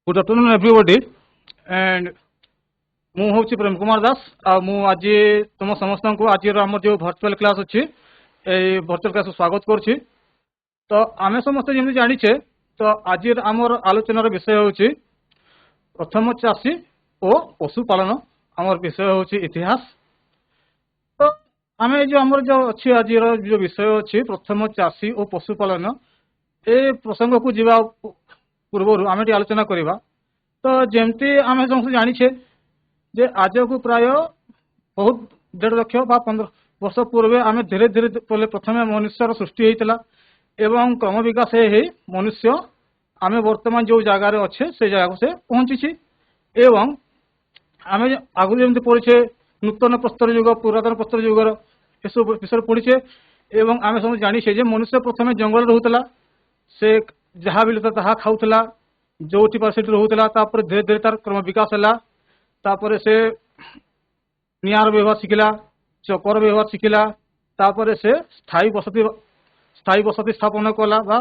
Good afternoon everybody and मु हूँ प्रेम कुमार दास आज तुम समस्त को आज आम जो भर्चुआल क्लास अच्छी भर्चुआल क्लास स्वागत करुच्ची। तो आम समस्त जमी जाचे तो आज आमर आलोचनार विषय हूँ प्रथम चाषी और पशुपालन। आमर विषय हूँ इतिहास। तो आम जो आमर जो अच्छी आज जो विषय अच्छी प्रथम चाषी और पशुपालन ए प्रसंग को जीवा पूर्व आम आलोचना करवा। तो जमती आम समस्त जाचे जे आज को प्राय बहुत 1.5 लाख बा 15 वर्ष पूर्व आम धीरे धीरे प्रथम मनुष्यर सृष्टि होता एवं क्रम विकास मनुष्य आम वर्तमान जो जगार अच्छे से जगह से पहुंची एवं आम आगु जमी पढ़े नूतन प्रस्तर युग पुरातन प्रस्तर युगर सब विषय पढ़े एवं आम समस्त जाचे मनुष्य प्रथम जंगल रोला से जहाँ मिलता ताहा खाऊला जो से रोला धीरे धीरे तार क्रम विकास है तापर से निआर व्यवहार शिखला चकर व्यवहार शिखला तापर से स्थायी बसती स्थापन कला बा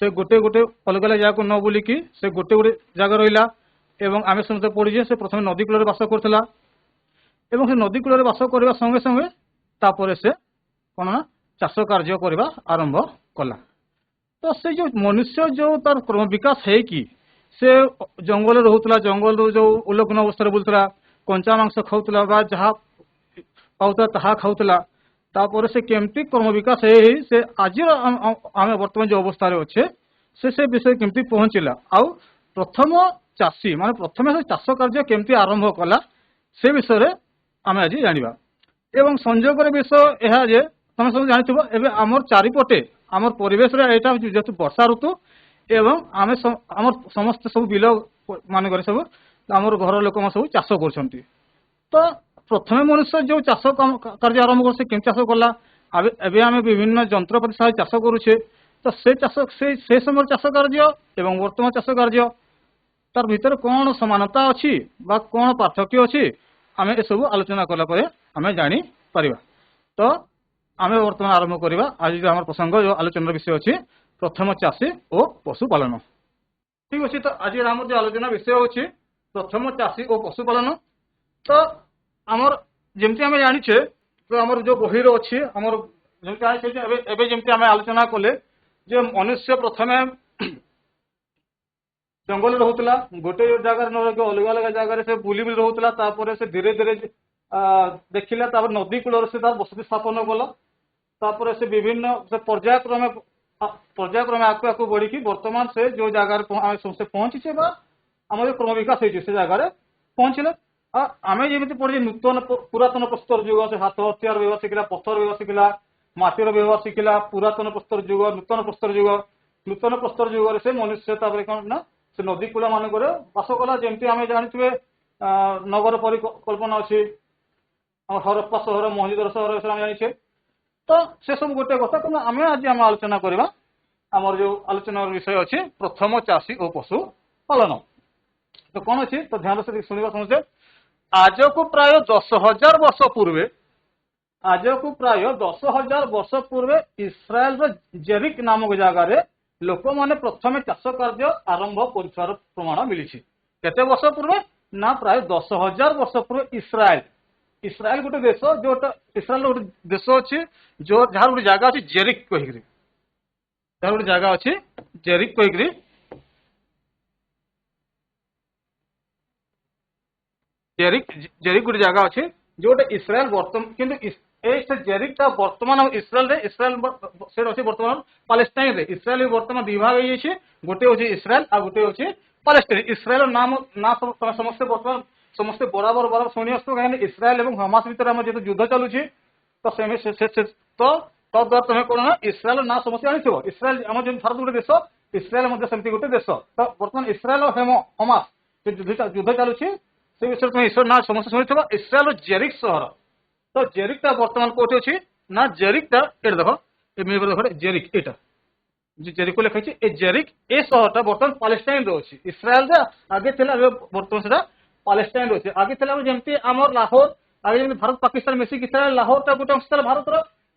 से गोटे गोटे अलग अलग जगह को न बुलिकी से गोटे गोटे जगह रहा एवं आम समस्त पढ़े से प्रथम नदी कूल बास करता एवं से नदी कूल बास करने संगे संगे तापर से कौन ना चाष कार्य करने आरंभ कला। तो से जो मनुष्य जो तार क्रम विकास है कि से जंगल रोला जंगल जो उल्लग्न अवस्था बुलूला कंचा मांस खाऊला जहाँ पाता ताहा खाऊला तापर से केमती क्रम विकास है से आज आम बर्तमान जो अवस्था अच्छे से विषय केमती पहुँचला आउ प्रथम चाषी मान प्रथम चाष कार्य केमती आरंभ कला से विषय आम आज जाना एवं संजोगर विषय यह जे तुम सब जान आमर चारिपटे आमर परिवेश यहाँ जेहतु वर्षा ऋतु एवं आम समस्त सब बिल मानक सब आमर घर लोक सब चाष कर। तो प्रथम मनुष्य जो चाष कार्य आरंभ कर केम चाष कला एवं आम विभिन्न जंत्रपाति सहाय चाष करुचे। तो से चाष से समय चाष कार्य एवं वर्तमान चाष कार्य तार भीतर कौन समानता अच्छी बा कौन पार्थक्य अच्छी आम ए सब आलोचना कला आम जानी पारिबा। तो आम वर्तमान आरंभ करवा आज आम प्रसंग जो आलोचना विषय अच्छी प्रथम चाषी और पशुपालन। ठीक अच्छे। तो आज आम जो आलोचना विषय अच्छी प्रथम चाषी और पशुपालन। तो आमर जमती आम जाचे तो आमर जो बही अच्छी आमर जमती आम आलोचना कले जे मनुष्य प्रथम जंगल रोला गोटे जगार न अलग अलग जगार से बुली बुली रोला से धीरे धीरे देखिला नदी कूल से बसति स्थापन कला तापर से विभिन्न पर्यायक्रमे आगे आगे बढ़ी वर्तमान से जो जगार समस्त पहुंचे आम जो क्रम विकास होती से जगार पहुंचले आम जमी पढ़े नूतन पुरातन प्रस्तर युग से हाथ हथियार व्यवहार शिखला पत्थर व्यवहार शिखला माटीर व्यवहार शिखला पुरातन प्रस्तर युग नूतन प्रस्तर युग से मनुष्य कौन ना से नदी कूल मानक बास कला जमी आम जानते नगर परिकल्पना अच्छी हरप्पा सहर मोहनजोदड़ो सहर आम जाचे। तो से सब गोटे कथा कि आम आज आम आलोचना करवा आमर जो आलोचना विषय अच्छे प्रथम चाषी और पशु पालन। तो कौन अच्छी तो ध्यान से शुणा समझे आज को प्राय 10,000 वर्ष पूर्वे आज को प्राय 10,000 वर्ष पूर्वे इस्राएल जेरिक नामक जगार लोक मैंने प्रथम चाष कार्य आरंभ कर प्रमाण मिली। केते वर्ष पूर्वे ना प्राय 10,000 वर्ष पूर्व इस्राएल गोटे देश जो इस्राएल गोटे देश अच्छी जो जहाँ गोटे जगह अच्छी जेरिक कहीकि जहाँ गोटे जगह अच्छी जेरिक कहीकि जेरिक गोटे जगह अच्छी जो गोटे इस्राएल बर्तमान किंतु जेरिक बर्तमान इस्राएल से अच्छे बर्तमान पालेस्टाइन रे इस्राएल बर्तमान विभाग हो गोटे हूँ इस्राएल आ गोटे हूँ पालेस्टाइन। इस्राएल नाम ना समस्त बर्तमान समस्ते बराबर बराबर शुणी आसो कहीं इस्राएल और हमास भर आम जो युद्ध चलुची तो तद्वारा तुम्हें कौन ना इस्राएल ना समस्त जानी इस्राएल आम जो भारत गोटे देश इस्राएल सेमती गोटे देश। तो बर्तमान इस्राएल और हमास जो युद्ध चलुची से विषय तुम इस्राएल ना समस्त शुणी इस्राएल जेरिक सहर। तो जेरिकटा बर्तमान कौटे अच्छी ना जेरिकटा ये देख देख जेरिक यहाँ जो जेरिको लिखाई ए जेरिक ए सहरटा बर्तमान पालेस्टाइन अच्छी इस्राएल आगे थे बर्तमान से पालेस्टाइन अच्छे आगे थे जमी आमर लाहौर आगे जमी भारत पाकिस्तान मिसिक इस्राएल लाहौर टा गोटे अंश भारत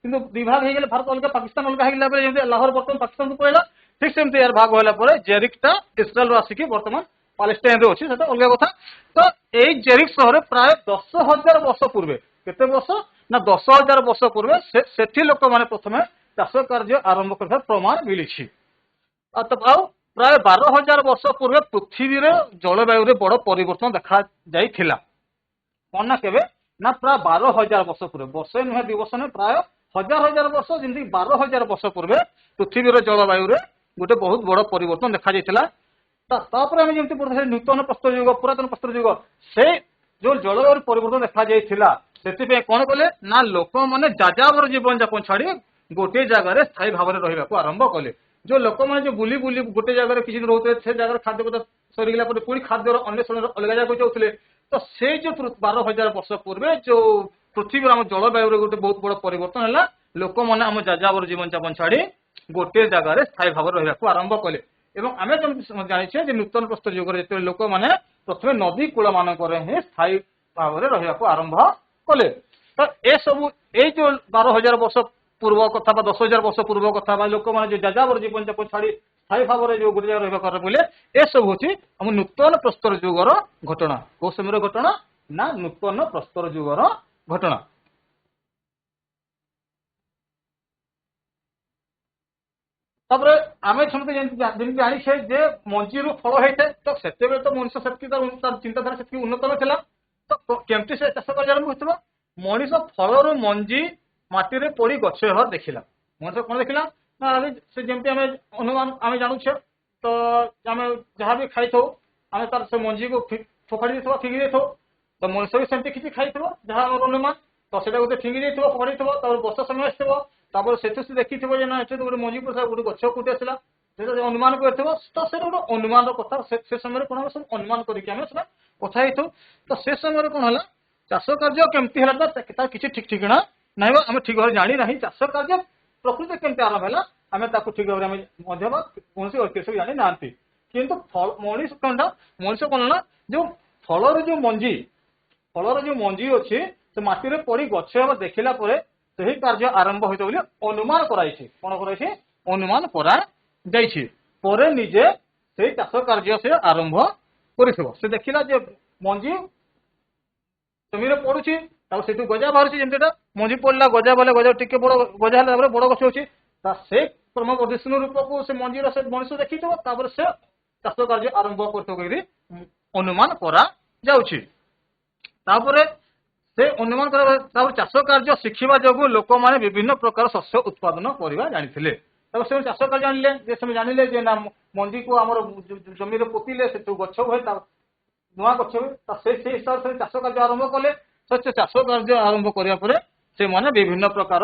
किंतु विभाग हो भारत अलग पाकिस्तान अलग होगा लाहौर बर्तमान पाकिस्तान को पड़ेगा ठीक सेमती यार भाग होगा जेरिकटा इस्राएल आसिक बर्तमान ପାଲେଷ୍ଟାଇନରେ ଅଛି, ସେଟା ଅଲଗା କଥା। ତ ଏଇ ଜେରିକ୍ ସହରରେ ପ୍ରାୟ 10,000 ବର୍ଷ ପୂର୍ବେ, କେତେ ବର୍ଷ ନା 10,000 ବର୍ଷ ପୂର୍ବେ ସେଠି ଲୋକମାନେ ପ୍ରଥମେ ଚାଷ କାର୍ଯ୍ୟ ଆରମ୍ଭ କରିଥିବା ପ୍ରମାଣ ମିଳିଛି। ଆଉ ପ୍ରାୟ 12,000 ବର୍ଷ ପୂର୍ବେ ପୃଥିବୀରେ ଜଳବାୟୁରେ ବଡ ପରିବର୍ତ୍ତନ ଦେଖାଯାଇଥିଲା। କଣ ନା କେବେ ନା ପ୍ରାୟ 12,000 ବର୍ଷ ପୂର୍ବେ, ବର୍ଷେ ନୁହେଁ 2 ବର୍ଷ ନୁହେଁ, ପ୍ରାୟ ହଜାର ବର୍ଷ, ଯେମିତି 12,000 ବର୍ଷ ପୂର୍ବେ ପୃଥିବୀର ଜଳବାୟୁରେ ଗୋଟେ ବହୁତ ବଡ ପରିବର୍ତ୍ତନ ଦେଖାଯାଇଥିଲା। ତାପରେ ଆମେ ଯେମିତି ପଢୁଥିଲେ ନୂତନ ପ୍ରସ୍ତର ଯୁଗ, ପୁରାତନ ପ୍ରସ୍ତର ଯୁଗ, ସେ ଯୋଉ ଜଳବାୟୁର ପରିବର୍ତ୍ତନ ଦେଖାଯାଇଥିଲା, ସେଥିପାଇଁ କଣ କଲେ ନା ଲୋକମାନେ ଯାଯାବର ଜୀବନ ଯାପନ ଛାଡି ଗୋଟିଏ ଜାଗାରେ ସ୍ଥାୟୀ ଭାବରେ ରହିବାକୁ ଆରମ୍ଭ କଲେ। ଯୋଉ ଲୋକମାନେ ଯୋଉ ବୁଲି ବୁଲି ଗୋଟେ ଜାଗାରେ କିଛି ଦିନ ରହୁଥିଲେ, ସେ ଜାଗାରେ ଖାଦ୍ୟ ସରିଗଲା ପରେ ପୁଣି ଖାଦ୍ୟର ଅନ୍ୱେଷଣରେ ଅଲଗା ଜାଗାକୁ ଯାଉଥିଲେ। ତ ସେଇ ଯୋଉ 12,000 ବର୍ଷ ପୂର୍ବେ ଯୋଉ ପୃଥିବୀର ଆମ ଜଳବାୟୁରେ ଗୋଟେ ବହୁତ ବଡ ପରିବର୍ତ୍ତନ ହେଲା, ଲୋକମାନେ ଆମ ଯାଯାବର ଜୀବନ ଯାପନ ଛାଡି ଗୋଟିଏ ଜାଗାରେ ସ୍ଥାୟୀ ଭାବରେ ରହିବାକୁ ଆରମ୍ଭ କଲେ। ଏବଂ ଆମେ ଯେମିତି ଜାଣିଛେ ଯେ ନୂତନ ପ୍ରସ୍ତର ଯୁଗରେ ଯେତେବେଳେ ଲୋକମାନେ ପ୍ରଥମେ ନଦୀ କୂଳ ମାନଙ୍କରେ ହିଁ ସ୍ଥାୟୀ ଭାବରେ ରହିବାକୁ ଆରମ୍ଭ କଲେ। ତ ଏସବୁ ଏଇ ଯୋଉ 12,000 ବର୍ଷ ପୂର୍ବ କଥା ବା 10,000 ବର୍ଷ ପୂର୍ବ କଥା ବା ଲୋକମାନେ ଯୋଉ ଯାଯାବର ଜୀବନ ଯାପନ ଛାଡି ସ୍ଥାୟୀ ଭାବରେ ଯୋଉ ଗୋଟେ ଜାଗାରେ ରହିବାକୁ ଆରମ୍ଭ କଲେ, ଏସବୁ ହଉଛି ଆମ ନୂତନ ପ୍ରସ୍ତର ଯୁଗର ଘଟଣା। କୋଉ ସମୟର ଘଟଣା ନା ନୂତନ ପ୍ରସ୍ତର ଯୁଗର ଘଟଣା। ତାପରେ ଆମେ ଯେମିତି ଜାଣିଛେ ଯେ ମଞ୍ଜିରୁ ଫଳ ହେଇଥାଏ, ତ ସେତେବେଳେ ତ ମଣିଷ ସେତିକି ତାର ଚିନ୍ତାଧାରା ସେତିକି ଉନ୍ନତ ନଥିଲା। ତ କେମିତି ସେ ଚାଷ କାର୍ଯ୍ୟ ଆରମ୍ଭ ହୋଇଥିବ? ମଣିଷ ଫଳରୁ ମଞ୍ଜି ମାଟିରେ ପଡି ଗଛ ହେବାର ଦେଖିଲା। ମଣିଷ କଣ ଦେଖିଲା ନା ସେ ଯେମିତି ଆମେ ଅନୁମାନ ଆମେ ଜାଣୁଛେ, ତ ଆମେ ଯାହା ବି ଖାଇଥାଉ ଆମେ ତାର ସେ ମଞ୍ଜିକୁ ଫୋପାଡ଼ି ଦେଇଥିବା, ଫିଙ୍ଗି ଦେଇଥାଉ। ତ ମଣିଷ ବି ସେମିତି କିଛି ଖାଇଥିବ, ଯାହା ଆମର ଅନୁମାନ। ତ ସେଇଟା ଗୋଟେ ଫିଙ୍ଗି ଦେଇଥିବ, ଫୋପାଡ଼ିଥିବ, ତାପରେ ବର୍ଷା ସମୟ ଆସିଥିବ, ତାପରେ ସେଠୁ ସେ ଦେଖିଥିବ ଯେ ନା ଏଠି ଗୋଟେ ମଞ୍ଜି ପୋଷା ଗୋଟେ ଗଛ କୋଉଠି ଆସିଲା, ସେଟା ଅନୁମାନ କରିଥିବ। ତ ସେଇଟା ଗୋଟେ ଅନୁମାନର କଥା। ସେ ସମୟରେ କଣ ସବୁ ଅନୁମାନ କରିକି ଆମେ ସେଟା କଥା ହେଇଥାଉ। ତ ସେ ସମୟରେ କଣ ହେଲା, ଚାଷ କାର୍ଯ୍ୟ କେମିତି ହେଲା ତାର କିଛି ଠିକ ଠିକଣା ନାହିଁ, ଆମେ ଠିକ ଭାବରେ ଜାଣି ନାହିଁ। ଚାଷ କାର୍ଯ୍ୟ ପ୍ରକୃତି କେମିତି ଆରମ୍ଭ ହେଲା ଆମେ ତାକୁ ଠିକ ଭାବରେ ଆମେ ମଧ୍ୟ କୌଣସି ଐତିହାସିକ ଜାଣି ନାହାନ୍ତି। କିନ୍ତୁ ମଣିଷ କଣ ନା ଯୋଉ ଫଳର ଯୋଉ ମଞ୍ଜି ଅଛି, ସେ ମାଟିରେ ପଡି ଗଛ ହେବା ଦେଖିଲା ପରେ ସେହି କାର୍ଯ୍ୟ ଆରମ୍ଭ ହୋଇଥିବ ବୋଲି ଅନୁମାନ କରାଯାଇଛି। କଣ କରାଯାଇଛି? ଅନୁମାନ କରାଯାଇଛି। ପରେ ନିଜେ ସେଇ ଚାଷ କାର୍ଯ୍ୟ ସେ ଆରମ୍ଭ କରିଥିବ। ସେ ଦେଖିଲା ଯେ ମଞ୍ଜି ଜମିରେ ପଡୁଛି, ତାପରେ ସେଠୁ ଗଜା ବାହାରୁଛି। ଯେମିତି ଏଟା ମଞ୍ଜି ପଡିଲା, ଗଜା ବାହାରିଲା, ଗଜା ଟିକେ ବଡ ଗଜା ହେଲା, ତାପରେ ବଡ ଗଛ ହଉଛି। ତା ସେ କ୍ରମ ବର୍ଦ୍ଧିଷ୍ଣୁ ରୂପକୁ ସେ ମଞ୍ଜିର ସେ ମଣିଷ ଦେଖିଥିବ, ତାପରେ ସେ ଚାଷ କାର୍ଯ୍ୟ ଆରମ୍ଭ କରିଥିବ ବୋଲି ଅନୁମାନ କରାଯାଉଛି। ତାପରେ ସେ ଅନୁମାନ ତାପରେ ଚାଷ କାର୍ଯ୍ୟ ଶିଖିବା ଯୋଗୁଁ ଲୋକମାନେ ବିଭିନ୍ନ ପ୍ରକାର ଶସ୍ୟ ଉତ୍ପାଦନ କରିବା ଜାଣିଥିଲେ। ତାପରେ ସେମାନେ ଚାଷ କାର୍ଯ୍ୟ ଜାଣିଲେ, ଯେ ସେମାନେ ଜାଣିଲେ ଯେ ନା ମଞ୍ଜିକୁ ଆମର ଜମିରେ ପୋତିଲେ ସେଠୁ ଗଛ ହୁଏ, ନୂଆ ଗଛ ହୁଏ। ସେଇ ହିସାବରେ ଚାଷ କାର୍ଯ୍ୟ ଆରମ୍ଭ କଲେ। ସେ ଚାଷ କାର୍ଯ୍ୟ ଆରମ୍ଭ କରିବା ପରେ ସେମାନେ ବିଭିନ୍ନ ପ୍ରକାର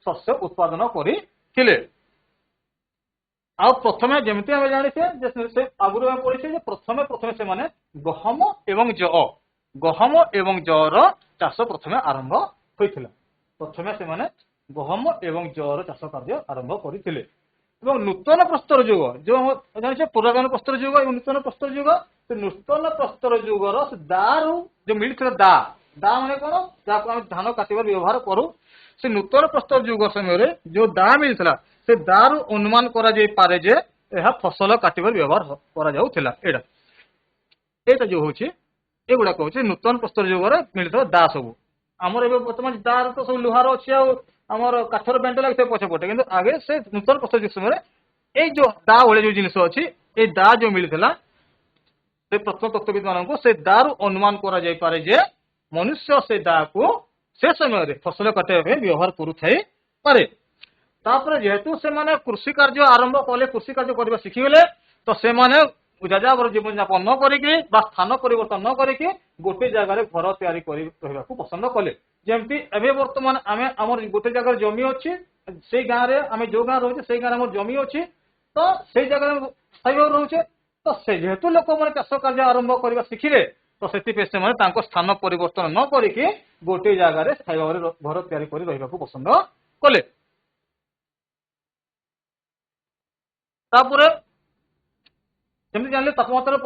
ଶସ୍ୟ ଉତ୍ପାଦନ କରିଥିଲେ। ଆଉ ପ୍ରଥମେ ଯେମିତି ଆମେ ଜାଣିଛେ ଯେ ସେ ଆଗରୁ ଆମେ ପଢିଛେ ଯେ ପ୍ରଥମେ ସେମାନେ ଗହମ ଏବଂ ଜଅର ଚାଷ ପ୍ରଥମେ ଆରମ୍ଭ ହୋଇଥିଲା। ପ୍ରଥମେ ସେମାନେ ଗହମ ଏବଂ ଜଅର ଚାଷ କାର୍ଯ୍ୟ ଆରମ୍ଭ କରିଥିଲେ। ଏବଂ ନୂତନ ପ୍ରସ୍ତର ଯୁଗ, ଯୋଉ ଜାଣିଛେ ପୁରାତନ ପ୍ରସ୍ତର ଯୁଗ ଏବଂ ନୂତନ ପ୍ରସ୍ତର ଯୁଗ, ସେ ନୂତନ ପ୍ରସ୍ତର ଯୁଗର ଦାରୁ ଯୋଉ ମିଳିଥିଲା, ଦା ମାନେ କଣ, ଯାହାକୁ ଆମେ ଧାନ କାଟିବାର ବ୍ୟବହାର କରୁ। ସେ ନୂତନ ପ୍ରସ୍ତର ଯୁଗ ସମୟରେ ଯୋଉ ଦା ମିଳିଥିଲା, ସେ ଦାରୁ ଅନୁମାନ କରାଯାଇପାରେ ଯେ ଏହା ଫସଲ କାଟିବାର ବ୍ୟବହାର କରାଯାଉଥିଲା। ଏଇଟା ଯୋଉ ହଉଛି, ଏଗୁଡାକ ହଉଛି ନୂତନ ପ୍ରସ୍ତର ଯୁଗରେ ମିଳିଥିବା ଦା ସବୁ। ଆମର ଏବେ ବର୍ତ୍ତମାନ ଦାର ତ ସବୁ ଲୁହାର ଅଛି, ଆଉ ଆମର କାଠର ବେଣ୍ଟ ଲାଗିଥାଏ ପଛପଟେ। କିନ୍ତୁ ଆଗେ ସେ ନୂତନ ପ୍ରସ୍ତର ଯୁଗ ସମୟରେ ଏଇ ଯୋଉ ଦା ଭଳି ଯୋଉ ଜିନିଷ ଅଛି, ଏଇ ଦା ଯୋଉ ମିଳିଥିଲା, ସେ ପ୍ରତ୍ନତତ୍ତ୍ୱବିଦ ମାନଙ୍କୁ ସେ ଦାରୁ ଅନୁମାନ କରାଯାଇପାରେ ଯେ ମନୁଷ୍ୟ ସେ ଦାକୁ ସେ ସମୟରେ ଫସଲ କାଟିବା ପାଇଁ ବ୍ୟବହାର କରୁଥାଇପାରେ। ତାପରେ ଯେହେତୁ ସେମାନେ କୃଷି କାର୍ଯ୍ୟ ଆରମ୍ଭ କଲେ, କୃଷି କାର୍ଯ୍ୟ କରିବା ଶିଖିଗଲେ, ତ ସେମାନେ ଯାଯାବର ଜୀବନ ଯାପନ ନ କରିକି ବା ସ୍ଥାନ ପରିବର୍ତ୍ତନ ନ କରିକି ଗୋଟେ ଜାଗାରେ ଘର ତିଆରି କରି ରହିବାକୁ ପସନ୍ଦ କଲେ। ଯେମିତି ଏବେ ବର୍ତ୍ତମାନ ଆମେ ଆମର ଗୋଟେ ଜାଗାରେ ଜମି ଅଛି, ସେଇ ଗାଁରେ ଆମେ ଯୋଉ ଗାଁ ରହୁଛେ ସେଇ ଗାଁରେ ଆମର ଜମି ଅଛି, ତ ସେଇ ଜାଗାରେ ସ୍ଥାୟୀ ଭାବରେ ରହୁଛେ। ତ ସେ ଯେହେତୁ ଲୋକମାନେ ଚାଷ କାର୍ଯ୍ୟ ଆରମ୍ଭ କରିବା ଶିଖିଲେ, ତ ସେଥିପାଇଁ ସେମାନେ ତାଙ୍କ ସ୍ଥାନ ପରିବର୍ତ୍ତନ ନ କରିକି ଗୋଟେ ଜାଗାରେ ସ୍ଥାୟୀ ଭାବରେ ଘର ତିଆରି କରି ରହିବାକୁ ପସନ୍ଦ କଲେ। ତାପରେ ଯେମିତି ଜାଣିଲେ ତାପମାତ୍ରା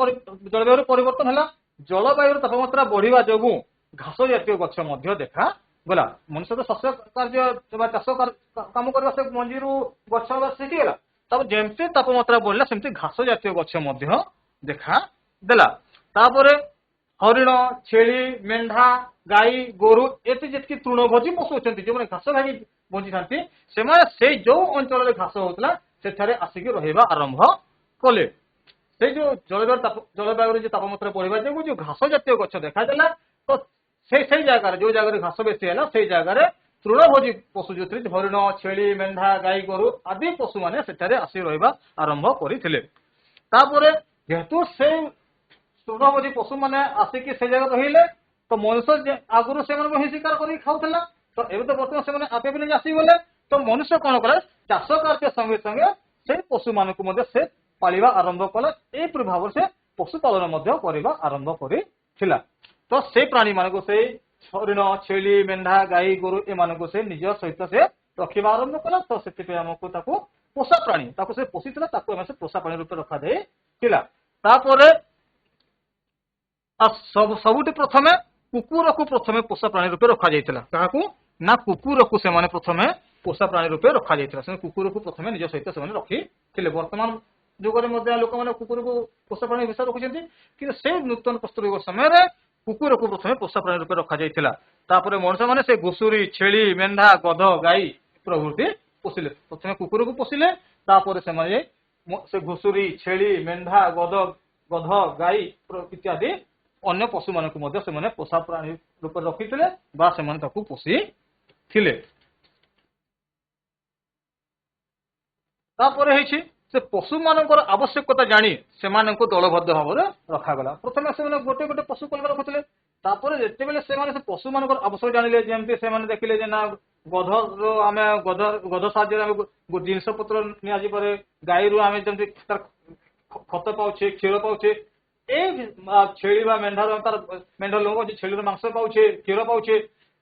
ଜଳବାୟୁର ପରିବର୍ତ୍ତନ ହେଲା। ଜଳବାୟୁର ତାପମାତ୍ରା ବଢିବା ଯୋଗୁଁ ଘାସ ଜାତୀୟ ଗଛ ମଧ୍ୟ ଦେଖାଗଲା। ମଣିଷ ତ ଶସ୍ୟ କାର୍ଯ୍ୟ ବା ଚାଷ କାମ କରିବା ସେ ମଞ୍ଜିରୁ ଗଛ ହେବା ଶିଖିଗଲା। ତାପରେ ଯେମିତି ତାପମାତ୍ରା ବଢିଲା, ସେମିତି ଘାସ ଜାତୀୟ ଗଛ ମଧ୍ୟ ଦେଖା देला तापरे हरिण छेली मेंढा गाई गोरु एते जितकी तृणभोजी पशु अछंती जो घास भागी बंची थांती से जो अंचल घास होतला सेठारे आसिकी रहिबा आरंभ कले से जो जलवायु जो तापमात्रा बढ़िबा जो घास जातीय गछ देखादेला तो से जगह जो जगह घास बेसी है से जगह तृणभोजी पशु जो हरिण छेली मेंढा गाई गोरु आदि पशु मैंने सेठारे आसी रहिबा आरंभ करथिले तापरे जेहेतु से तृणभोजी पशु मैंने आसिकी से जगह रहिले तो मनुष्य आगुरी से शिकार कर खाऊला तो एवं तो बर्तमान से आपे भी आसीगले तो मनुष्य कौन कले चाष कार्य संगे संगे से पशु मान से पालिबा आरंभ कला एपरि भाव से पशुपालन करने आरंभ कर तो से प्राणी मान से हरिण छेली मेंढा गाई गोरु एम से निज सहित से रखा आरंभ कला तो से पोषा प्राणी से पोषी से पोषा प्राणी रूप रखा जाए सबुठ प्रथमे कुकुर को प्रथमे पोषा प्राणी रूप रखा जाता ना कुकुर को से प्रथमे पोषा प्राणी रूप रखा जाता कुकुर को प्रथमे निज सहित से रखी वर्तमान जुगे लोक मैंने कुकुर को पोषा प्राणी हिसाब रखुच्च कि से नूतन प्रस्तुत युग समय कुकुर को प्रथमे पोषा प्राणी रूप रखा जाता मनुष्य मैंने से घुषुरी छेली मेंढा गध गाई प्रभृति पोषिले प्रथमे कुकुर को पोषिले से घुषुरी छेली मेंढा गध गाई इत्यादि अन्य पशु मान पोषा प्राणी रूप रखी पोषी से पशु मान आवश्यकता जानी से दलबद्ध भाव में रखागला प्रथम से गोटे गोटे पशु कल रखुले जिते से पशु मान आवश्यक जानिले जमी से देखिले ना गध आम गध साहय जिनस पत्र नि गाई रू आम जमी खत पाचे क्षीर पाचे छेली मेढार मेढ लोग छेली मांस पाचे क्षीर पाचे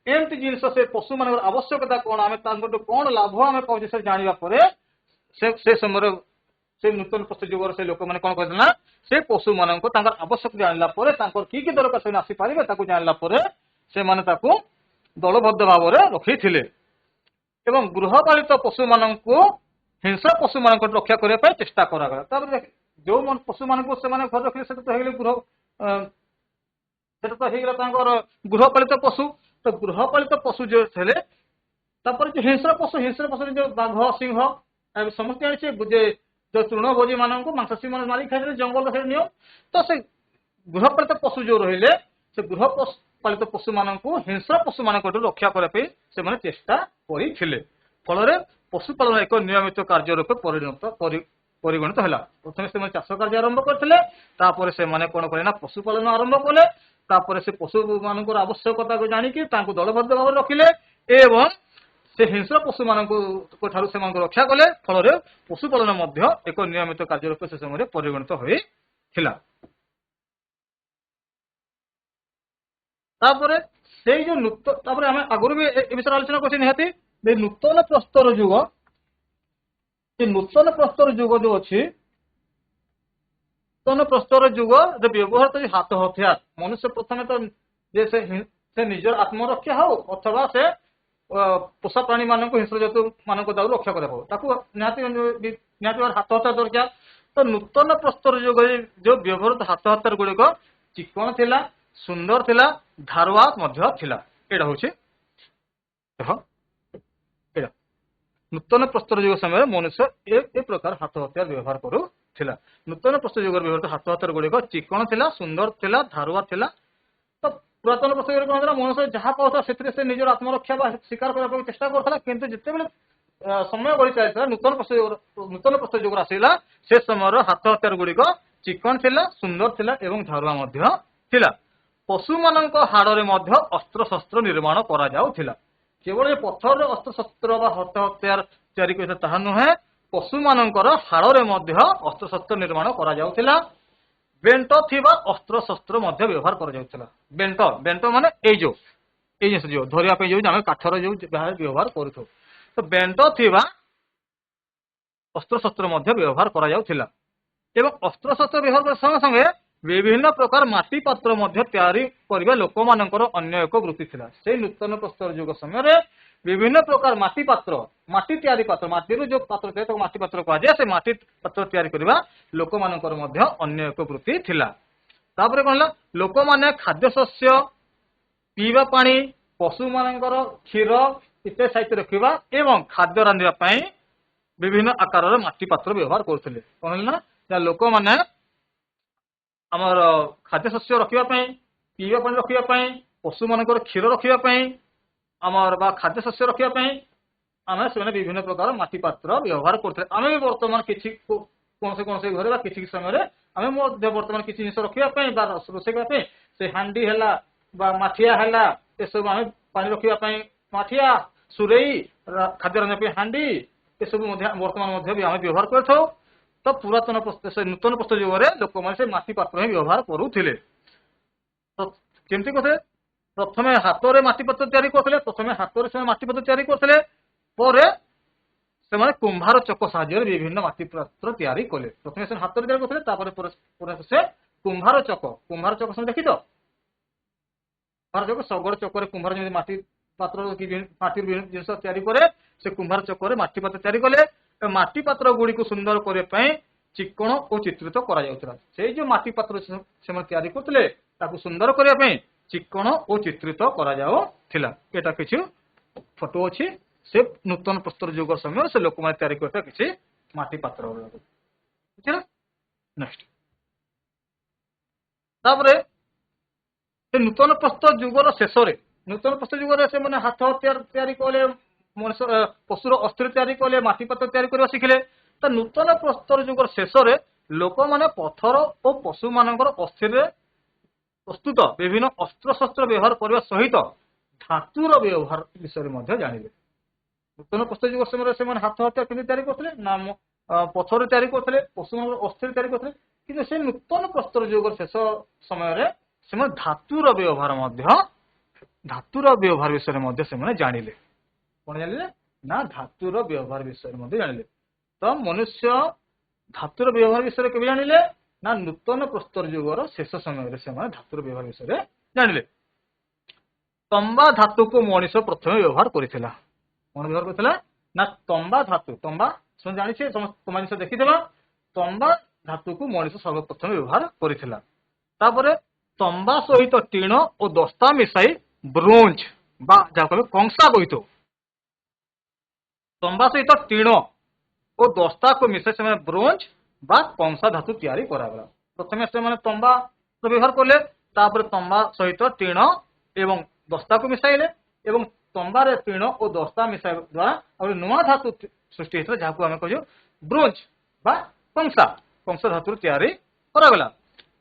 एमती जिन से पशु मान आवश्यकता कौन आम कौन लाभ आम पाचे से जानापर से समय से नूतन प्रस्तुत जुगर से लोक मैंने कौन कहते से पशु मान आवश्यक जानला कि दरकार से आसीपारे जानला से दलबद्ध भाव में रखी गृहपालित पशु मान हिंसा पशु मान रक्षा करने चेष्टा करागला जो पशु मान घर रखिले तो गृहपालित पशु तो गृहपालित पशु जो थे जो हिंस्र पशु जो बाघ सिंह समस्त जानी जो तृणभोजी मान मांसाशी मान मारिक खाई जंगल से नियम तो से गृहपालित पशु जो रहिले से गृहपालित पशु मान हिंस्र पशु मान रक्षा करने से चेष्टा करते फल पशुपालन एक नियमित कार्य रूप परिगणित है प्रथम से चाष कार्य आरंभ करते से कौन कले पशुपालन आरंभ कले से पशु मान आवश्यकता को जानिकी दलबद्ध भाव रखिले एवं से हिंस्र पशु मान रक्षा कले फल पशुपालन एक नियमित कार्य रूप से समय परिगणित होता से जो नूतन आम आगुरी भी विषय आलोचना कर निहाती नूतन प्रस्तर जुग नूतन प्रस्तर जुग जो अच्छी नूतन प्रस्तर जुग व्यवहार हाथ हथियार मनुष्य प्रथम तो से निजर आत्मरक्षा हो अथवा से पोषा प्राणी मान हिंस्र जतु मान रक्षा कर हाथ हथियार दरकार तो नूतन प्रस्तर जुग जो व्यवहार हाथ हथियार गुड़िक चिकन थिला सुंदर थिला धारवात एटा हूँ नूतन प्रस्तर युग समय मनुष्य ए प्रकार हाथ हथियार व्यवहार करूला नूतन प्रस्तर युग व्यवहार हाथ हथियार गुड़िक चिकन थिला सुंदर थिला धारवात थिला तो पुरातन प्रस्तर युग कौन मनुष्य जहाँ पाता से निजर आत्मरक्षा शिकार करने चेष्टा करता किंतु जिते समय बढ़ी चलता नूतन प्रस्तर युग आसला से समय हाथ हथियार गुड़िक चिकन थिला सुंदर थिला एवं धारुआ थिला पशु मान हाड़ में अस्त्र शस्त्र निर्माण करा जाउथिला केवल पत्थर अस्त्र शस्त्र हाथ हथियार तैयारी नुहे पशु मान हाड़ में अस्त्र शस्त्र निर्माण करा जाउथिला बेंट थिबा अस्त्र शस्त्र व्यवहार करा जाउथिला बेंट माने ए जो जिन जो धरिया जो आम काठर जो व्यवहार करूँ तो बेंट थिबा अस्त्र शस्त्र व्यवहार करा जाउथिला एवं अस्त्र शस्त्र व्यवहार कर संगे संगे विभिन्न प्रकार माटी पात्र तैयारी करने लोक मानकर अन्य एक वृत्ति थिला से नूतन प्रस्तर युग समय विभिन्न प्रकार माटी पात्र माटी तैयारी पात्र माटी जो पात्र थे तो माटी पात्र कहुए से माटी पात्र तैयारी करने लोक मानकर अन्य एक वृत्ति थिला तापर कौन है लोक मैंने खाद्य शस्य पीवा पानी पशु मानकर क्षीर इत्यादि साहित्य रखा एवं खाद्य रांधा विभिन्न आकार माटी पात्र व्यवहार करते कौन है लोक मैंने आमर खाद्य शस्य रखापी पीवा पानी रखापी पशु मानकर क्षीर रखापी आमर बा खाद्य शस्य रखापी आम से विभिन्न प्रकार माटी पात्र व्यवहार करते आम भी बर्तमान किसी कौन से घर किसी समय आम बर्तमान किसी जिन रखापी रोषे से हांडी है माठिया है ये सब आम पानी रखापी माठिया सुरई खाद्य रांधा हांडी ये सब बर्तमान आम व्यवहार कर तो पुरातन नूतन प्रस्तर जुग में लोक मैंने माटी पात्र ही व्यवहार करुले केमती करते प्रथम हाथ में माटी पात्र तैयारी करते प्रथम हाथ में माटी पात्र तैयारी करते से कुंभार चक साहाय्य विभिन्न माटी पात्र तैयारी कले प्रथम से हाथ तैयारी करते से कुंभार चक सब देखी तो कुंभार चक शगड़ चक्कर कुंभार जमी माटी पात्र माटी जिन तैयारी करे से कुंभार चक्कर माटी पात्र तैयारी कले माटी पात्र गुड़ी को सुंदर करने चिक्कण और चित्रित कर जो माटी पात्र से तैयारी करते सुंदर करने चिक्कण और चित्रित करा किसी फोटो अच्छी से नूतन प्रस्तर जुग समय से लोक मैंने तैयारी करता किसी माटी पात्र नेक्स्ट नूतन प्रस्तर जुगर शेष नूतन प्रस्तर जुगर से मैंने हाथ तैयारी कले मनुष्य पशुर अस्थिर तैयारी कले माटी पात्र तैयारी करने शिखिले तो नूतन प्रस्तर जुगर शेष लोक मैंने पथर और पशु मान अस्थिर प्रस्तुत विभिन्न अस्त्र शस्त्र व्यवहार करने सहित धातुर व्यवहार विषय जानिले नूतन प्रस्तर जुग समय से हाथ हत्या केमती तैयारी करते ना पथर तैयारी करते पशु मान अस्थिर तैयारी करते कि से नूतन प्रस्तर जुग शेष समय से धातुर व्यवहार विषय जानिले कौन जानिले ना धातुर व्यवहार विषय जानिले तो मनुष्य धातुर व्यवहार विषय के जानिले ना नूतन प्रस्तर जुगर शेष समय से धातुर व्यवहार विषय जानिले तंबा धातु को मनीष प्रथम व्यवहार करथिला कौन व्यवहार करथिला ना तंबा धातु तंबा सुन जानिछे मनीष देखिथिबा तंबा धातु को मनीष सर्वप्रथम व्यवहार करथिला तापरे तंबा सहित टीण और दस्ता मिसाई ब्रोंज बा जाको कंसा गहित तंबा सहित टीण और दस्ता को मिसाई से ब्रोंज बा कंसा धातु तैयारी करागला प्रथम से तंबा व्यवहार कले तंबा सहित टीण एवं दस्ता को मिसाइले एवं तंबार टीण और दस्ता मिसाई द्वारा नुआ धातु सृष्टि होता जहाँ आम कह ब्रोंज बा कंसा कंसा धातु तैयारी करागला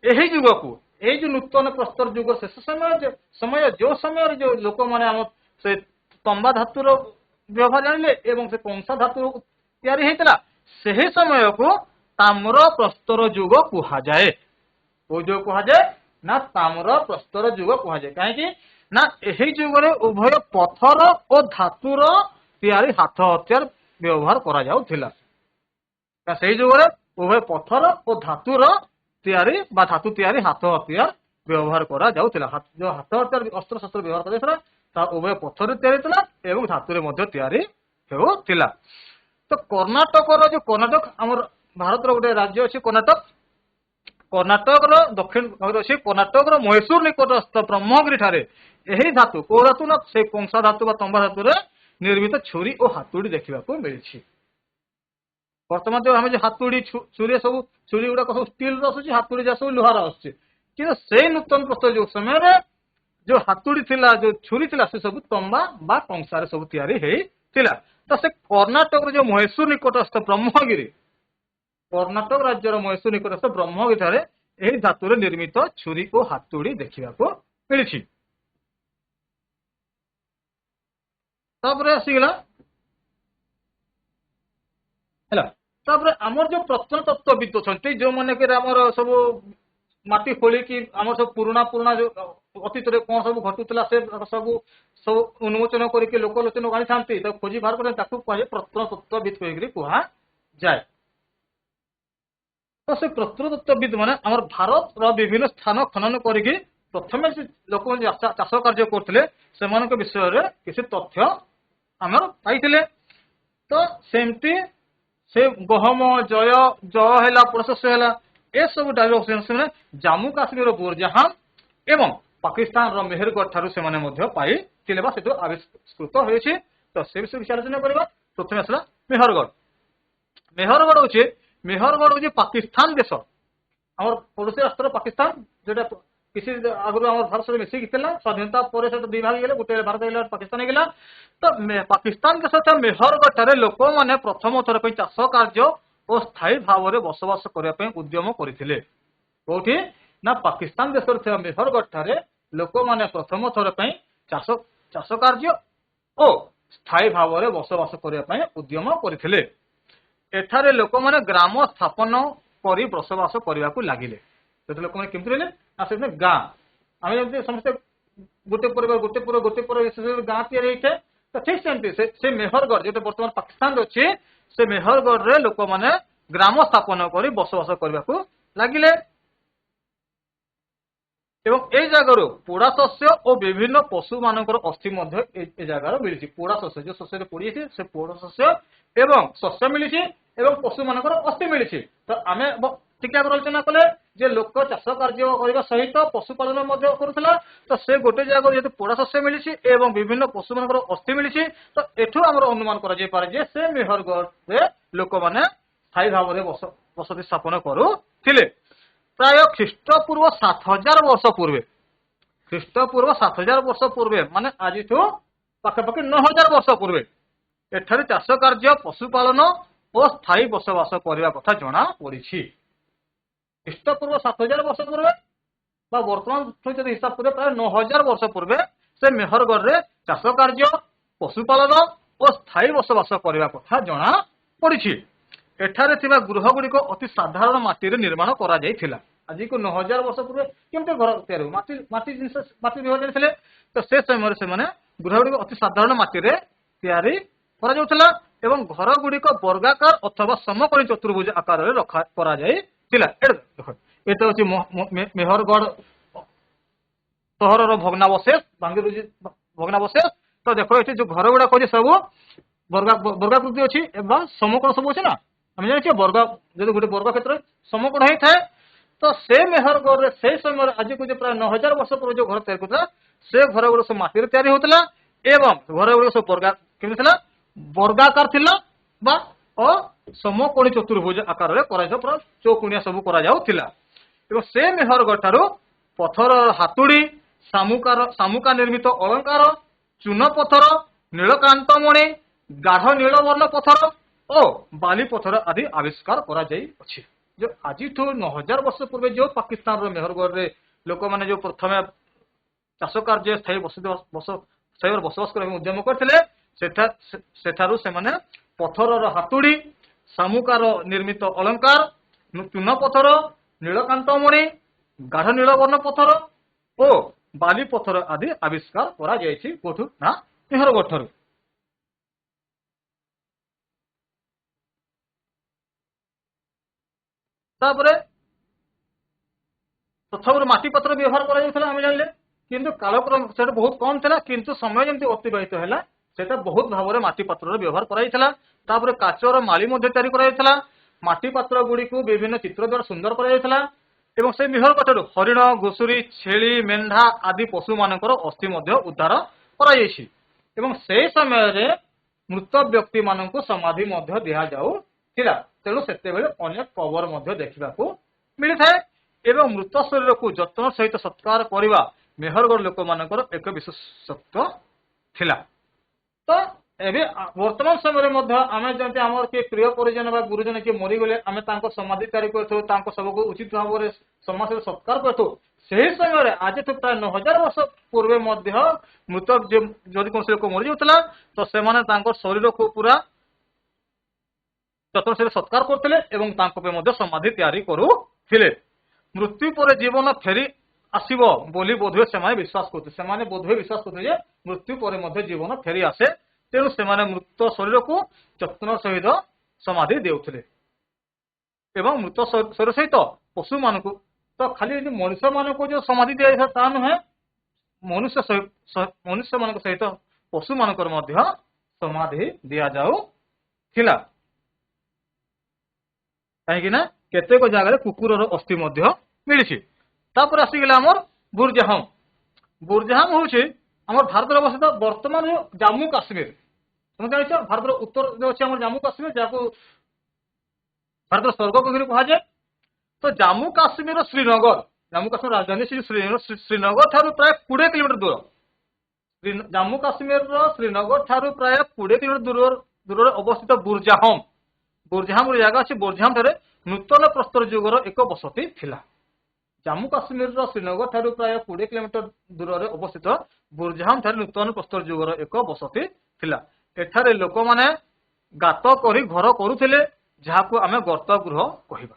यही जुग को यही जो नूतन प्रस्तर जुग शेष समय जो समय जो लोक मैंने आम से तंबा धातुर व्यवहार जानिले एवं से कंसा धातु तैयारी होता से समय को ताम्र प्रस्तर जुग कहुए वो जो कहुए ना ताम्र प्रस्तर जुग कहुए कहीं ना यही जुगे उभय पथर और धातुर तैयारी हाथ हथियार व्यवहार करा से जुगे उभय पथर और धातुर तैयारी बा धातु तैयारी हाथ हथियार व्यवहार करा जो हाथ हथियार अस्त्र शस्त्र व्यवहार कर उभय पथर तैयारी एवं धातु तैयारी होता तो कर्णाटक जो कर्णाटक आम भारत गोटे राज्य अच्छी कर्णाटक दक्षिण भाग अच्छी कर्णाटक मैसूर निकटस्थ ब्रह्मगिरी ठारे यही धातु कौ धातु ना से कंसा धातु तंबा धातु निर्मित छुरी और हातुड़ी देखा मिली बर्तमान जो आम हातुड़ी छुरी सब छुरी गुड़ाक सब स्टील आसूँ हातुड़ी जहाँ सब लुहार आसूँ कि नूतन प्रस्तर जो समय जो हातुड़ी थिला जो छुरी थिला से सब तंबा बा कंसार सब तैयारी होता तो से कर्णाटक जो मैसूर निकटस्थ ब्रह्मगिरी कर्णाटक राज्यर मैसूर निकटस्थ ब्रह्मगिरी ठारे यही धातु निर्मित छुरी और हातुड़ी देखा मिली आसीगला आमर जो प्रत्नतत्वविद अच्छा जो मैंने सब माटी खोलिकी आम सब पुराना पुराना जो अतीत कौन सब घटुला से सब सब उन्मोचन करके लोकलोचन आनी था खोजी बाहर कहे प्रत्नतत्वविद कह जाए तो से प्रत्नतत्वविद मैंने आम भारत विभिन्न स्थान खनन करके प्रथम लोक चाष कार्य करते से विषय किसी तथ्य आम पाई तो सेमती से गहम जय है पुरशस्य है एसबू डायरेक्शन से जम्मू काश्मीर बुरजाहान एवं पाकिस्तान मेहरगढ़ ठारू से आविष्कृत होती। तो से विषय किसी आलोचना करवा। प्रथम आसला मेहरगढ़। मेहरगढ़ हूँ पाकिस्तान देश आम पड़ोसी राष्ट्र पाकिस्तान जोटा किसी आगुरी आम भारत सहित मिसिक स्वाधीनता पर दुई भाग गले गोटे भारत गला पाकिस्तान गला। तो पाकिस्तान देश मेहरगढ़ ठारे लोक मैंने प्रथम थर चाष कार्य और स्थायी भाव में बसवास करने उद्यम करते। कौटी ना पाकिस्तान देश मेहरगढ़ ठारे लोक मैंने प्रथम थर चाष कार्य और स्थायी भाव में बसवास करने उद्यम करते। एठारे लोक मैंने ग्राम स्थापन कर बसवास करने को लगिले। तो लोक मैंने केमती रहे ना से गाँ आम समस्ते गोटे गाँ या तो ठीक से मेहरगढ़ जो बर्तमान पाकिस्तान अच्छे से मेहरगढ़ रे लोक मैंने ग्राम स्थापन कर बसवास करने को लगिले। एवं ए जगार पोड़ा शस्य और विभिन्न पशु मानक अस्थि जगार मिली। पोड़ा शस्य जो शस्य पोड़ी से पोड़ा शस्य एवं शस्य मिली एवं पशु मानक अस्थि मिली। तो आम टीका आलोचना कले जे लोक चाष कार्य करने सहित पशुपालन करुला। तो से गोटे जगह जेहतु पोड़ा शस्य मिली एवं विभिन्न पशु मानक अस्थि मिली। तो एठू आम अनुमान करे से मेहरगढ़ लोक मैंने स्थायी भाव में बसति स्थापन करुले। प्राय ख्रीष्टपूर्व 7000 वर्ष पूर्वे ख्रीष्टपूर्व 7000 वर्ष पूर्वे माने आज पाखापाखि 9000 वर्ष पूर्वे एठारे चाष कार्य पशुपालन और स्थायी बसवास करने कथा जना पड़ी। ख्रीष्टपूर्व 7000 वर्ष पूर्वे वर्तमान हिसाब करें प्राय 9000 वर्ष पूर्वे से मेहरगढ़ रे चाष कार्य पशुपालन और स्थायी बसवास करने कथा जना पड़ी। एठारे थिबा गृह गुड़िक अति साधारण माटी रे निर्माण करा जायथिला। आज को 9000 वर्ष पूर्वे केमते घर तैयार माटी जिनस माटी विभाजन थे। तो से समय से माने गृह गुड़िक अति साधारण माटी रे तैयारी करा जाउथला एवं घर गुड़िक वर्गाकार अथवा समकोणी चतुर्भुज आकार रे रखा करा जायथिला। देखो एटा होची मेहरगढ़ सहर रो भग्नावशेष बांगीरुजी भग्नावशेष। तो देखो एठी जो घर गुडा कोची सब वर्गाकृति अछि एवं समकोण सब अछि ना। हम जाने वर्ग जो गोटे वर्ग क्षेत्र समकोण होता है। तो से मेहरगढ़ से समय आज को जो प्राय 9000 वर्ष पूर्व जो घर तैयार करता से घर गुड़ सब माटी तैयारी होता एवं घर गुड़ सब वर्गाकार थिला बा समकोणी चतुर्भुज आकार में पूरा चौकुणिया सब करा से मेहरगढ़ ठारू पथर हातुड़ी सामुका निर्मित अलंकार चून पथर नीलकांतमणि गाढ़ नीलवर्ण पथर और बाली पथर आदि आविष्कार करा जाई अछि। जो आज 9000 वर्ष पूर्व जो पाकिस्तान रो मेहरगढ़ रे लोक माने जो प्रथम चाष कार्य स्थायी बसवास करने उद्यम करथिले सेठारू से माने पथर हातुड़ी सामुकार निर्मित अलंकार चून पथर नीलकांतमणि गाढ़ नीलवर्ण पथर और बाली पथर आदि आविष्कार करा जायछि। कोठू ना मेहरगढ़ ठारू। प्रथम माटी पत्र व्यवहार करा जानिले किंतु कालक्रम से बहुत कम था किंतु समय जमी अतिबाहित है सेटा बहुत भाव में माटी पत्र व्यवहार करा काचर माली तैयारी माटी पत्र गुड़ी को विभिन्न चित्र द्वारा सुंदर करा से मेहरगढ़ हरिण घुषुरी छेली मेंढा आदि पशु मानकर अस्थि उद्धार करा से समय मृत व्यक्ति मानक समाधि दि जाऊला। तेणु से अनेक कबर देखा मिलता है एवं मृत शरीर को जत्न सहित सत्कार करने मेहरगढ़ लोक मानकर एक विशेषत्व थिला। तो एबे वर्तमान समय आम जमी आम किए प्रिय परिजन गुरुजन किए मरीगले आम समाधि तैयारी कर सबको उचित भाव में समाज सत्कार करूँ। से समय आज प्राय 9000 वर्ष पूर्व मृत जदि कौन लोक मरी जाता तो से शरीर को पूरा जतन से सत्कार करते समाधि तैयारी करुले। मृत्यु पर जीवन फेरी आसब बोली बोधवे से विश्वास करते बोधवे विश्वास करते मृत्यु पर जीवन फेरी आसे। तेणु से मृत शरीर को जत्न सहित समाधि देउथिले एवं मृत शरीर सहित पशु मान तो खाली मनुष्य मान को जो समाधि दिया था नुहे मनुष्य मान सहित पशु मान समाधि दि जाऊला कहीं केतेक जगह कुकुर अस्थि मिली। तापर आसीगला आमर बुरजाहम। बुरजाहम हूँ आम भारत अवस्थित बर्तमान जम्मू काश्मीर। तुम जान भारत उत्तर जो अच्छे जम्मू काश्मीर जहाँ भारत स्वर्ग कह जाए। तो जम्मू काश्मीर श्रीनगर, जम्मू काश्मीर राजधानी श्रीनगर ठारू प्राय 20 किलोमीटर दूर। जम्मू काश्मीर श्रीनगर ठारू प्राय 20 किलोमीटर दूर अवस्थित बुरजाहम। बुरजाहम जगह अच्छी। बुरजाहम ठारे नूतन प्रस्तर युगर एक बसती थिला। जम्मू काश्मीर श्रीनगर ठारू प्राय 20 किलोमीटर दूर अवस्थित बुरजाहम ठारे नूतन प्रस्तर युगर एक बसती थिला। एठारे लोक माने गात करी घर करुथिले, जहाको आमे गर्त गृह कहिबा।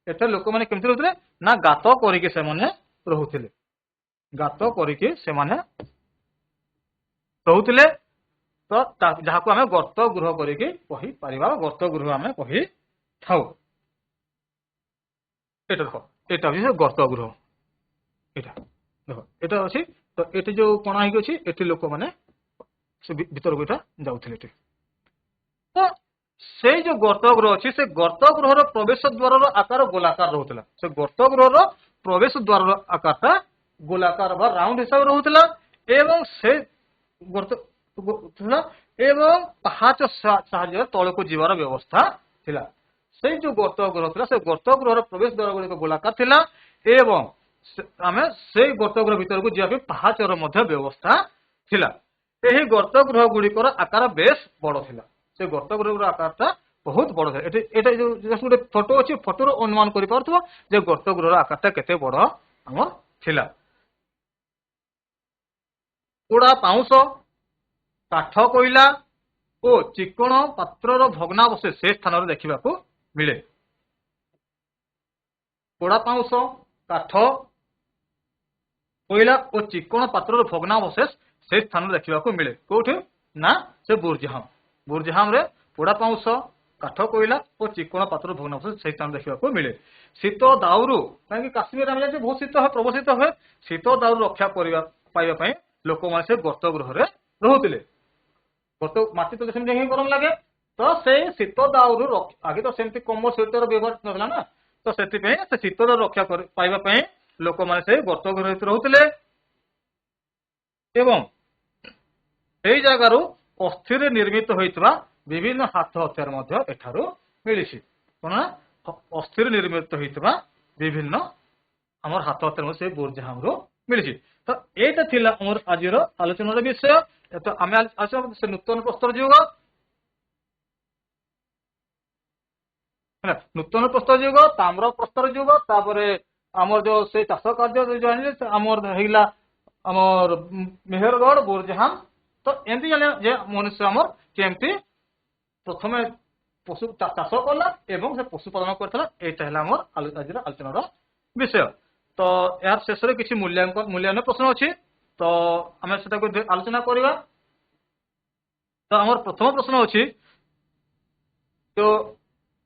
एठारे लोक माने केमति रहउथिले ना गात करिके से माने रहउथिले। गात करिके से माने रहउथिले। तो जहाको आमे गर्त गृह करिके कहि परिबा, गर्त गृह आमे कहि थाउ। एटा देखो, एटा होय गर्त गृह। एटा देखो, एटा अछि। तो एटी जो कोणा हिक अछि, एटी लोक माने से भीतर को जाउथिले। तो से जो गर्त गृह अच्छी, से गर्त गृहर प्रवेश द्वार आकार गोलाकार रोला। से गर्त गृहर प्रवेश द्वार आकारटा गोलाकार बा राउंड हिसाब रोला। एवं से गर्त एवं पाहाच साहाय्य तल को जीवार व्यवस्था थिला। से जो गर्त गृह थिला, से गर्त गृहर प्रवेश द्वार गुड़िक गोलाकार थिला। एवं आमे से गर्त गृह भीतर को जीवा पाहाचर मध्य व्यवस्था थिला। यही गर्त गृह गुड़िकर आकार बेस बड़ थिला। से गर्त गृह आकारटा बहुत बड़ था। एटा जो गोटे फोटो अच्छी, फोटोर अनुमान कर गर्त गृह आकारटा केते बड़ आम थिला। पोड़ा पाउंश, काठ कोइला और चिकण पात्रर भग्नावशेष से स्थान देखा मिले। पोड़ा पाउंश, काठ कोइला और चिकण पात्रर भग्नावशेष से स्थान देखा मिले। कौटे ना से बुरजाहम। बुरजाहम रे पोड़ा पाउंश, काठ कोइला और चिकण पात्र भग्नावशेष से स्थान देखा मिले। शीत दाउरू कहीं काश्मीर आम जाए बहुत शीत है, प्रबल शीत हुए। शीत दाउरू रक्षा पाइबा लोक मैंने से गर्त गृह रोते। गर्त मटी तो सेमती गरम लगे। तो से शीत दाउरू आगे तो सेमती कम्बल स्वेटर व्यवहार ना ना। तो से शीत रक्षा पाइबा लोक मैंने से गर्त गृह रोते। एवं यही जगार अस्थिर निर्मित होता विभिन्न हाथ हथियार एठारू मिली। कौन अस्थिर निर्मित होता विभिन्न आमर हाथ हथियार से बुरजाहम मिली। तो यहाँ थिला आमर आज आलोचनार विषय। तो आम से नूतन प्रस्तर युग, नूतन प्रस्तर युग, ताम्र प्रस्तर युग, तापर आमर जो से चाष कार्य जानिले आमर होइला आमर मेहरगढ़ बुरजाहम। तो एमती जाने मनुष्य आमर केमती प्रथम पशु चाष कला एवं से पशुपालन करता। यहाँ आमर आज आलोचनार विषय। तो यार शेष में किसी मूल्यांकन प्रश्न अच्छी। तो आम से आलोचना करवा। तो आमर प्रथम प्रश्न अच्छी, तो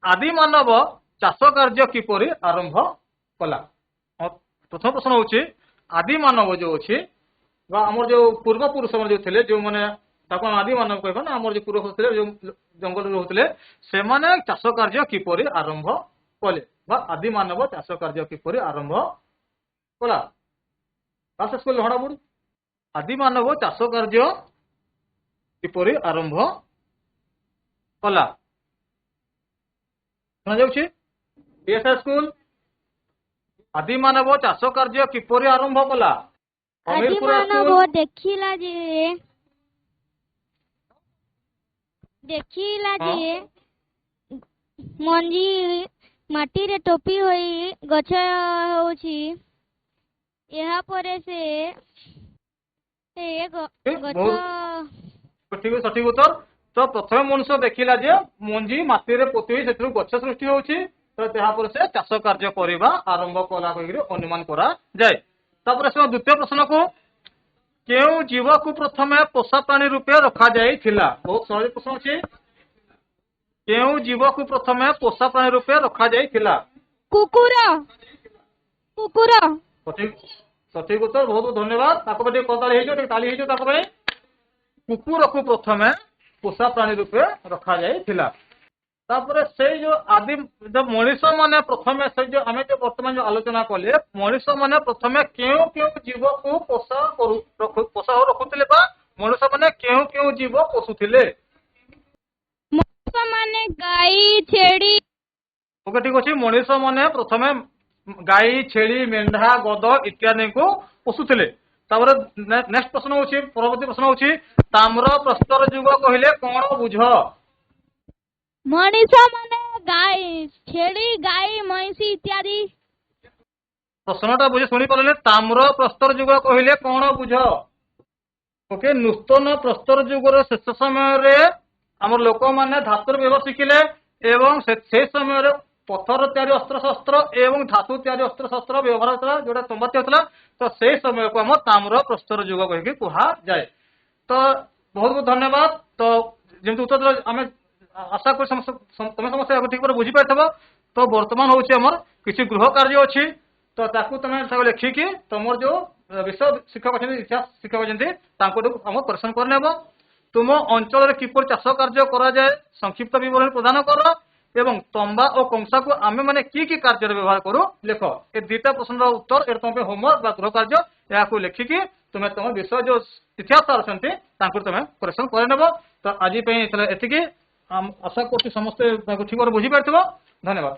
आदि मानव चाष कार्य किपरि आरंभ कला। प्रथम प्रश्न हूँ आदि मानव जो अच्छी आमर जो पूर्व पुरुष जो थे, जो मैंने आदि मानव कहबा ना, आमर जो पूर्व थे जो जंगल रोते से चाष कार्य किपरि आरंभ कले बा आदि मानव चाष कार्य किपरि आरंभ कला। शेष कले हड़ा बुड़ आदि मानव चाष कार्य किपरि आरंभ कला। शुना स्कूल आदि मानव चाष कार्य किपरि आरंभ कला। आदि मानव देखिला जे मंजी माटी रे टोपी होई गछ होउची। यहाँ पर से सठिक उत्तर। तो प्रथम मनुष्य देखिला जे मंजी माटी रे पोती होई सेतु गछ सृष्टि होउची। तो यहाँ से चाष कार्य करवा आरंभ कला अनुमान करा जाए। तापर से द्वितीय प्रश्न को केउ जीव को प्रथम पोषा प्राणी रूपे रखा जाइथिला। बहुत सहज प्रश्न अच्छे। केउ जीव को प्रथम पोषा प्राणी रूपे रखा जाइथिला। कुकुर। कुकुर सठिक उत्तर। बहुत बहुत धन्यवाद। ताली कुकुर को प्रथम पोषा प्राणी रूपे रखा जाइथिला। तापर से जो आदिम जो मनीष माने प्रथमे से जो आम जो बर्तमान जो आलोचना कले मनीष माने प्रथमे केउ केउ जीव को पोषा रखुले मनीष माने केउ केउ जीव पोषुले ମଣିଷ ମାନେ ଗାଈ ଛେଳି ओके ठीक अच्छे मनीष माने प्रथमे गाई छेली मेंढा गद इत्यादि को पोषुले नेक्स्ट प्रश्न होची परवर्ती प्रश्न होची ताम्र प्रस्तर युग कहले कौन बुझ ମଣିଷ ମାନେ ଗାଈ ଛେଳି ଗାଈ ମଇଁଷି ଇତ୍ୟାଦି प्रश्नटा बुझे शुणी पारे ताम्र प्रस्तर युग कहले कौन बुझ ओके नूतन प्रस्तर युगर शेष समय आम लोक मैंने धातुर व्यवहार शिखिले एवं से समय पथर तैयारी अस्त्र शस्त्र एवं धातु तैयारी अस्त्र शस्त्र व्यवहार होता जोटा संवाद्य होता तो से समय को आम ताम्र प्रस्तर युग कहीकि कह जाए तो बहुत बहुत धन्यवाद तो जमी उत्तर आम आशा कर तुम समस्त ठीक पर बुझी पार तो बर्तमान हूँ आमर किसी गृह कार्य अच्छी तो ताकू तुम लिखिकी तुम जो विषय शिक्षक अच्छा इतिहास शिक्षक अच्छा आम परीक्षण कर तुम अंचल किपर चाष कार्य कराए संक्षिप्त विवरण प्रदान कर एवं तंबा और कंसा को आम मैंने कि कार्य व्यवहार करूँ लिख ए दुईटा प्रश्न उत्तर ये तुम होमवर्क गृह कार्य या लिखिकी तुम्हें तुम विषय जो इतिहास अच्छा तुम्हें करेक्शन कर तो आज एति आशा कर समस्ते ठीक बुझी पार धन्यवाद।